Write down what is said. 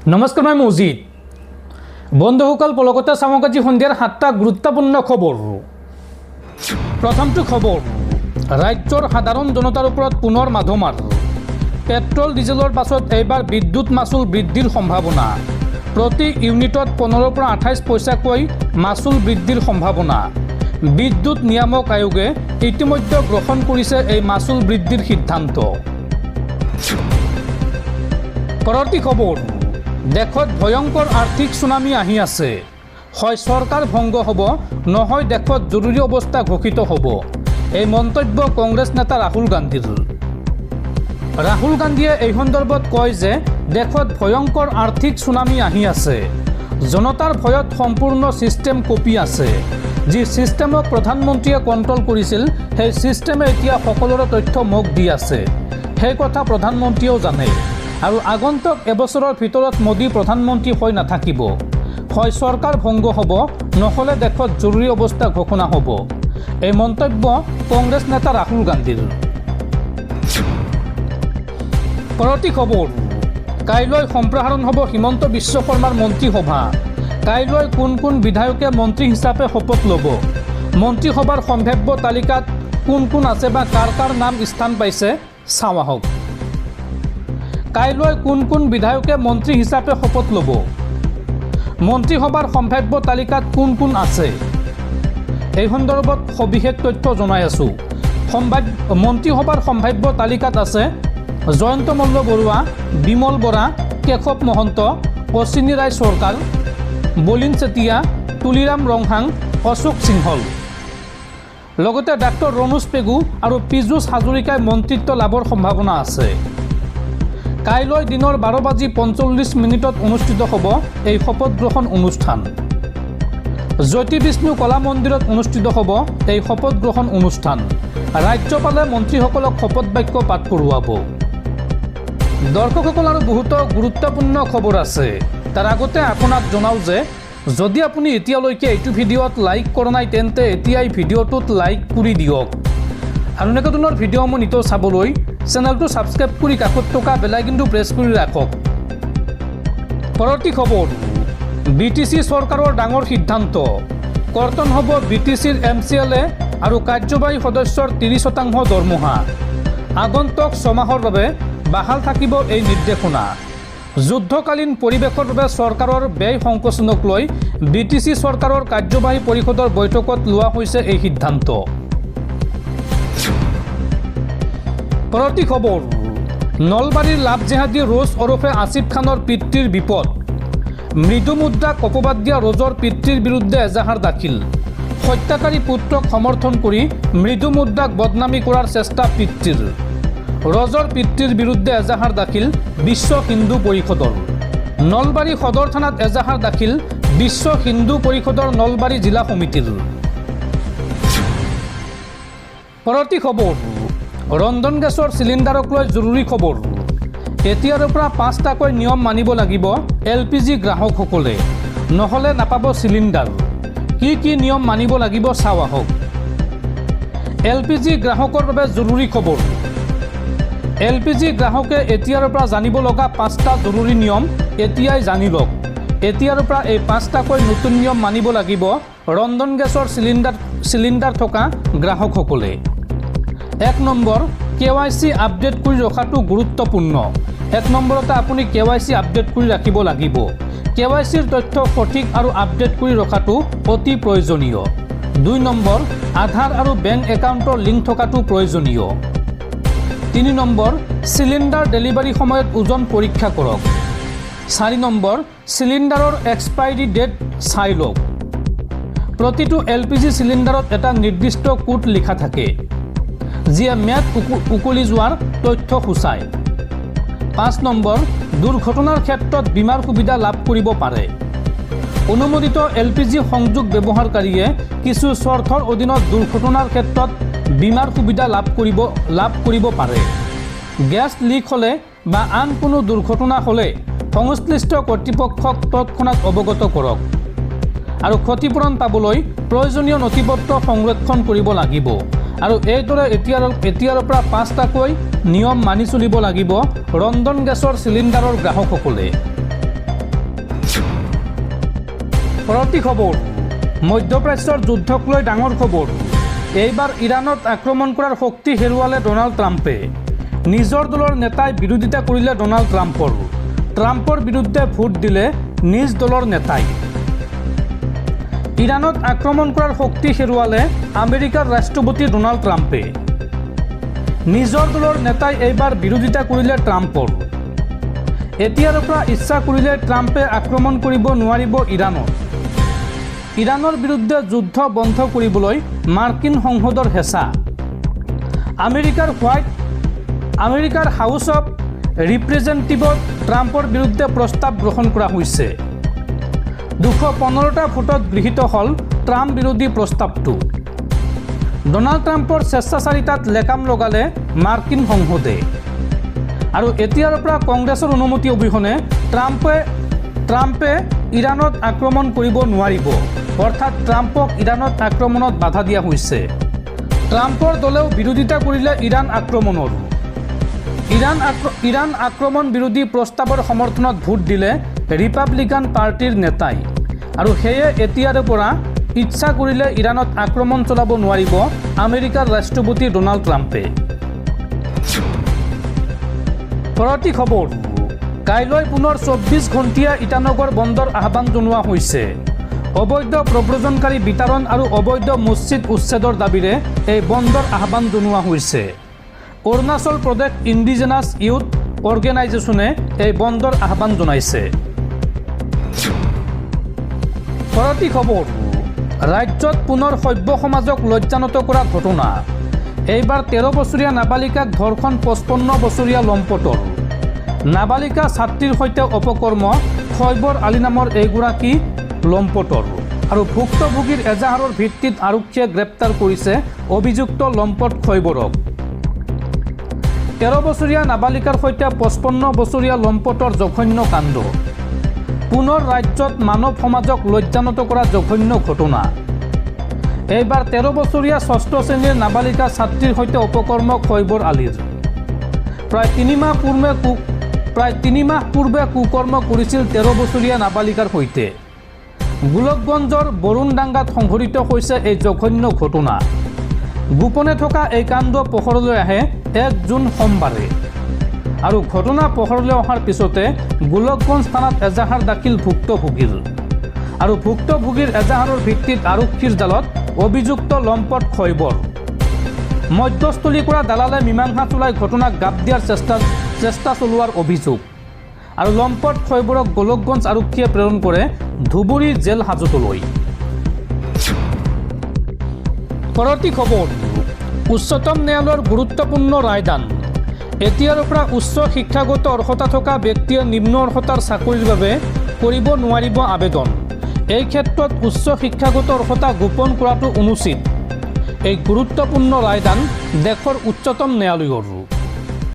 নমস্কাৰ, মই মজিদ। বন্ধুসকল, পলকতে চাওক আজি সন্ধিয়াৰ 7টা গুৰুত্বপূৰ্ণ খবৰ। প্ৰথমটো খবৰ, ৰাজ্যৰ সাধাৰণ জনতাৰ ওপৰত পুনৰ মাধমাৰ। পেট্ৰল ডিজেলৰ পাছত এইবাৰ বিদ্যুৎ মাচুল বৃদ্ধিৰ সম্ভাৱনা। প্ৰতি ইউনিটত 15ৰ পৰা 28 পইচাকৈ মাচুল বৃদ্ধিৰ সম্ভাৱনা। বিদ্যুৎ নিয়ামক আয়োগে ইতিমধ্যে গ্ৰহণ কৰিছে এই মাচুল বৃদ্ধিৰ সিদ্ধান্ত। পৰৱৰ্তী খবৰ, দেশত ভয়ংকৰ আৰ্থিক সুনামি আহি আছে। হয় চৰকাৰ ভংগ হ'ব, নহয় দেশত জৰুৰী অৱস্থা ঘোষিত হ'ব। এই মন্তব্য কংগ্ৰেছ নেতা ৰাহুল গান্ধীৰ। ৰাহুল গান্ধীয়ে এই সন্দৰ্ভত কয় যে দেশত ভয়ংকৰ আৰ্থিক সুনামি আহি আছে। জনতাৰ ভয়ত সম্পূৰ্ণ ছিষ্টেম কঁপি আছে। যি ছিষ্টেমক প্ৰধানমন্ত্ৰীয়ে কণ্ট্ৰল কৰিছিল, সেই ছিষ্টেমে এতিয়া সকলোৰে তথ্য মোক দি আছে। সেই কথা প্ৰধানমন্ত্ৰীয়েও জানে। আৰু আগন্তুক এবছৰৰ ভিতৰত মোদী প্ৰধানমন্ত্ৰী হৈ নাথাকিব। হয় চৰকাৰ ভংগ হ'ব, নহ'লে দেশত জৰুৰী অৱস্থা ঘোষণা হ'ব। এই মন্তব্য কংগ্ৰেছ নেতা ৰাহুল গান্ধীৰ। পৰৱৰ্তী খবৰ, কাইলৈ সম্প্ৰসাৰণ হ'ব হিমন্ত বিশ্ব শৰ্মাৰ মন্ত্ৰীসভা। কাইলৈ কোন কোন বিধায়কে মন্ত্ৰী হিচাপে শপত ল'ব? মন্ত্ৰীসভাৰ সম্ভাৱ্য তালিকাত কোন কোন আছে বা কাৰ কাৰ নাম স্থান পাইছে চাওঁ আহক। কাইলৈ কোন কোন বিধায়কে মন্ত্ৰী হিচাপে শপত ল'ব? মন্ত্ৰীসভাৰ সম্ভাৱ্য তালিকাত কোন কোন আছে? এই সন্দৰ্ভত সবিশেষ তথ্য জনাই আছোঁ। মন্ত্ৰীসভাৰ সম্ভাৱ্য তালিকাত আছে জয়ন্ত মল্ল বৰুৱা, বিমল বৰা, কেশৱ মহন্ত, অশ্বিনী ৰায় চৰকাৰ, বলিন চেতিয়া, তুলিৰাম ৰংহাং, অশোক সিংহল। লগতে ডাক্তৰ ৰণোজ পেগু আৰু পীযুষ হাজৰিকাই মন্ত্ৰিত্ব লাভৰ সম্ভাৱনা আছে। কাইলৈ দিনৰ 12:45 অনুষ্ঠিত হ'ব এই শপত গ্ৰহণ অনুষ্ঠান। জ্যোতি বিষ্ণু কলা মন্দিৰত অনুষ্ঠিত হ'ব এই শপত গ্ৰহণ অনুষ্ঠান। ৰাজ্যপালে মন্ত্ৰীসকলক শপত বাক্য পাঠ কৰোৱাব। দৰ্শকসকল, আৰু বহুতো গুৰুত্বপূৰ্ণ খবৰ আছে। তাৰ আগতে আপোনাক জনাওঁ যে যদি আপুনি এতিয়ালৈকে এইটো ভিডিঅ'ত লাইক কৰা নাই, তেন্তে এতিয়াই ভিডিঅ'টোত লাইক কৰি দিয়ক। আৰু এনেকুৱা ধৰণৰ ভিডিঅ'সমূহ নিতৌ চাবলৈ চেনেলটো ছাবস্ক্ৰাইব কৰি কাষত থকা বেলাইকনটো প্ৰেছ কৰি ৰাখক। পৰৱৰ্তী খবৰ, BTC চৰকাৰৰ ডাঙৰ সিদ্ধান্ত। কৰ্তন হ'ব BTCৰ MCLA আৰু কাৰ্যবাহী সদস্যৰ 30% দৰমহা। আগন্তুক 6 মাহৰ বাবে বাহাল থাকিব এই নিৰ্দেশনা। যুদ্ধকালীন পৰিৱেশৰ বাবে চৰকাৰৰ ব্যয় সংকোচনক লৈ BTC চৰকাৰৰ কাৰ্যবাহী পৰিষদৰ বৈঠকত লোৱা হৈছে এই সিদ্ধান্ত। পৰৱৰ্তী খবৰ, নলবাৰীৰ লাভজেহাদী ৰোজ ওৰফে আসিফ খানৰ পিতৃৰ বিপদ। মৃদু মুদ্ৰাক অপবাদ দিয়া ৰোজৰ পিতৃৰ বিৰুদ্ধে এজাহাৰ দাখিল। হত্যাকাৰী পুত্ৰক সমৰ্থন কৰি মৃদু মুদ্ৰাক বদনামী কৰাৰ চেষ্টা পিতৃৰ। ৰোজৰ পিতৃৰ বিৰুদ্ধে এজাহাৰ দাখিল বিশ্ব হিন্দু পৰিষদৰ। নলবাৰী সদৰ থানাত এজাহাৰ দাখিল বিশ্ব হিন্দু পৰিষদৰ নলবাৰী জিলা সমিতিৰ। পৰৱৰ্তী খবৰ, ৰন্ধন গেছৰ চিলিণ্ডাৰক লৈ জৰুৰী খবৰ। এতিয়াৰ পৰা 5টাকৈ নিয়ম মানিব লাগিব LPG গ্ৰাহকসকলে, নহ'লে নাপাব চিলিণ্ডাৰ। কি কি নিয়ম মানিব লাগিব চাওঁ আহক। LPG গ্ৰাহকৰ বাবে জৰুৰী খবৰ। LPG গ্ৰাহকে এতিয়াৰ পৰা জানিব লগা 5টা জৰুৰী নিয়ম এতিয়াই জানি লওক। এতিয়াৰ পৰা এই 5টাকৈ নতুন নিয়ম মানিব লাগিব ৰন্ধন গেছৰ চিলিণ্ডাৰ থকা গ্ৰাহকসকলে। 1 নম্বৰ, KYC আপডেট কৰি ৰখাটো গুৰুত্বপূৰ্ণ। 1 নম্বৰতে আপুনি KYC আপডেট কৰি ৰাখিব লাগিব। KYCৰ তথ্য সঠিক আৰু আপডেট কৰি ৰখাটো অতি প্ৰয়োজনীয়। 2 নম্বৰ, আধাৰ আৰু বেংক একাউণ্টৰ লিংক থকাটো প্ৰয়োজনীয়। 3 নম্বৰ, চিলিণ্ডাৰ ডেলিভাৰী সময়ত ওজন পৰীক্ষা কৰক। 4 নম্বৰ, চিলিণ্ডাৰৰ এক্সপাইৰী ডেট চাই লওক। প্ৰতিটো LPG চিলিণ্ডাৰত এটা নিৰ্দিষ্ট কোড লিখা থাকে, যিয়ে ম্যাদ উকলি যোৱাৰ তথ্য সূচায়। 5 নম্বৰ, দুৰ্ঘটনাৰ ক্ষেত্ৰত বীমাৰ সুবিধা লাভ কৰিব পাৰে। অনুমোদিত LPG সংযোগ ব্যৱহাৰকাৰীয়ে কিছু চৰ্তৰ অধীনত দুৰ্ঘটনাৰ ক্ষেত্ৰত বীমাৰ সুবিধা লাভ কৰিব পাৰে। গেছ লিক হ'লে বা আন কোনো দুৰ্ঘটনা হ'লে সংশ্লিষ্ট কৰ্তৃপক্ষক তৎক্ষণাত অৱগত কৰক। আৰু ক্ষতিপূৰণ পাবলৈ প্ৰয়োজনীয় নথিপত্ৰ সংৰক্ষণ কৰিব লাগিব। আৰু এইদৰে এতিয়াৰ পৰা 5টাকৈ নিয়ম মানি চলিব লাগিব ৰন্ধন গেছৰ চিলিণ্ডাৰৰ গ্ৰাহকসকলে। পৰৱৰ্তী খবৰ মধ্যপ্ৰাচ্যৰ যুদ্ধক লৈ ডাঙৰ খবৰ এইবাৰ ইৰাণত আক্ৰমণ কৰাৰ শক্তি হেৰুৱালে ডোনাল্ড ট্ৰাম্পে নিজৰ দলৰ নেতাই বিৰোধিতা কৰিলে ডোনাল্ড ট্ৰাম্পৰ বিৰুদ্ধে ভোট দিলে নিজ দলৰ নেতাই ইৰাণত আক্ৰমণ কৰাৰ শক্তি হেৰুৱালে আমেৰিকাৰ ৰাষ্ট্ৰপতি ডোনাল্ড ট্ৰাম্পে নিজৰ দলৰ নেতাই এইবাৰ বিৰোধিতা কৰিলে ট্ৰাম্পৰ এতিয়াৰ পৰা ইচ্ছা কৰিলে ট্ৰাম্পে আক্ৰমণ কৰিব নোৱাৰিব ইৰাণৰ বিৰুদ্ধে যুদ্ধ বন্ধ কৰিবলৈ মাৰ্কিন সংসদৰ হেঁচা আমেৰিকাৰ হাউচ অৱ ৰিপ্ৰেজেণ্টেটিভত ট্ৰাম্পৰ বিৰুদ্ধে প্ৰস্তাৱ গ্ৰহণ কৰা হৈছে 215টা ভোটত গৃহীত হ'ল ট্ৰাম্প বিৰোধী প্ৰস্তাৱটো ডোনাল্ড ট্ৰাম্পৰ স্বেচ্ছাচাৰিতাত লেকাম লগালে মাৰ্কিন সংসদে আৰু এতিয়াৰ পৰা কংগ্ৰেছৰ অনুমতি অবিহনে ট্ৰাম্পে ইৰাণত আক্ৰমণ কৰিব নোৱাৰিব অৰ্থাৎ ট্ৰাম্পক ইৰাণত আক্ৰমণত বাধা দিয়া হৈছে ট্ৰাম্পৰ দলেও বিৰোধিতা কৰিলে ইৰাণ আক্ৰমণ বিৰোধী প্ৰস্তাৱৰ সমৰ্থনত ভোট দিলে ৰিপাব্লিকান পাৰ্টিৰ নেতাই আৰু সেয়ে এতিয়াৰ পৰা ইচ্ছা কৰিলে ইৰাণত আক্ৰমণ চলাব নোৱাৰিব আমেৰিকাৰ ৰাষ্ট্ৰপতি ডোনাল্ড ট্ৰাম্পে পৰৱৰ্তী খবৰ কাইলৈ পুনৰ 24 ঘণ্টীয়া ইটানগৰ বন্দৰ আহ্বান জনোৱা হৈছে অবৈধ প্ৰব্ৰজনকাৰী বিতৰণ আৰু অবৈধ মছজিদ উচ্ছেদৰ দাবীৰে এই বন্দৰ আহ্বান জনোৱা হৈছে অৰুণাচল প্ৰদেশ ইণ্ডিজেনাছ ইউথ অৰ্গেনাইজেশ্যনে এই বন্দৰ আহ্বান জনাইছে পৰৱৰ্তী খবৰ ৰাজ্যত পুনৰ সভ্য সমাজক লজ্জানত কৰা ঘটনা এইবাৰ 13 বছৰীয়া নাবালিকাক ধৰ্ষণ 55 বছৰীয়া লম্পটৰ নাবালিকা ছাত্ৰীৰ সৈতে অপকৰ্ম খৈবৰ আলী নামৰ এইগৰাকী লম্পটৰ আৰু ভুক্তভোগীৰ এজাহাৰৰ ভিত্তিত আৰক্ষীয়ে গ্ৰেপ্তাৰ কৰিছে অভিযুক্ত লম্পট খৈবৰক 13 বছৰীয়া নাবালিকাৰ সৈতে 55 বছৰীয়া লম্পটৰ জঘন্য কাণ্ড পুনৰ ৰাজ্যত মানৱ সমাজক লজ্জানত কৰা জঘন্য ঘটনা এইবাৰ 13 বছৰীয়া ষষ্ঠ শ্ৰেণীৰ নাবালিকা ছাত্ৰীৰ সৈতে অপকৰ্ম খৈবৰ আলীৰ প্ৰায় 3 মাহ পূৰ্বে কুকৰ্ম কৰিছিল 13 বছৰীয়া নাবালিকাৰ সৈতে গোলকগঞ্জৰ বৰুণডাংগাত সংঘটিত হৈছে এই জঘন্য ঘটনা গোপনে থকা এই কাণ্ড পোহৰলৈ আহে 1 জুন সোমবাৰে আৰু ঘটনা পোহৰলৈ অহাৰ পিছতে গোলকগঞ্জ থানাত এজাহাৰ দাখিল ভুক্তভোগীৰ আৰু ভুক্তভোগীৰ এজাহাৰৰ ভিত্তিত আৰক্ষীৰ জালত অভিযুক্ত লম্পট খৈবৰ মধ্যস্থলী কৰা দালালে মীমাংসা চলাই ঘটনাক গাপ দিয়াৰ চেষ্টা চলোৱাৰ অভিযোগ আৰু লম্পট খৈবৰক গোলকগঞ্জ আৰক্ষীয়ে প্ৰেৰণ কৰে ধুবুৰী জেল হাজতলৈ পৰৱৰ্তী খবৰ উচ্চতম ন্যায়ালয়ৰ গুৰুত্বপূৰ্ণ ৰায়দান এতিয়াৰ পৰা উচ্চ শিক্ষাগত অৰ্হতা থকা ব্যক্তিয়ে নিম্ন অৰ্হতাৰ চাকৰিৰ বাবে কৰিব নোৱাৰিব আবেদন এই ক্ষেত্ৰত উচ্চ শিক্ষাগত অৰ্হতা গোপন কৰাটো অনুচিত এই গুৰুত্বপূৰ্ণ ৰায়দান দেশৰ উচ্চতম ন্যায়ালয়ৰ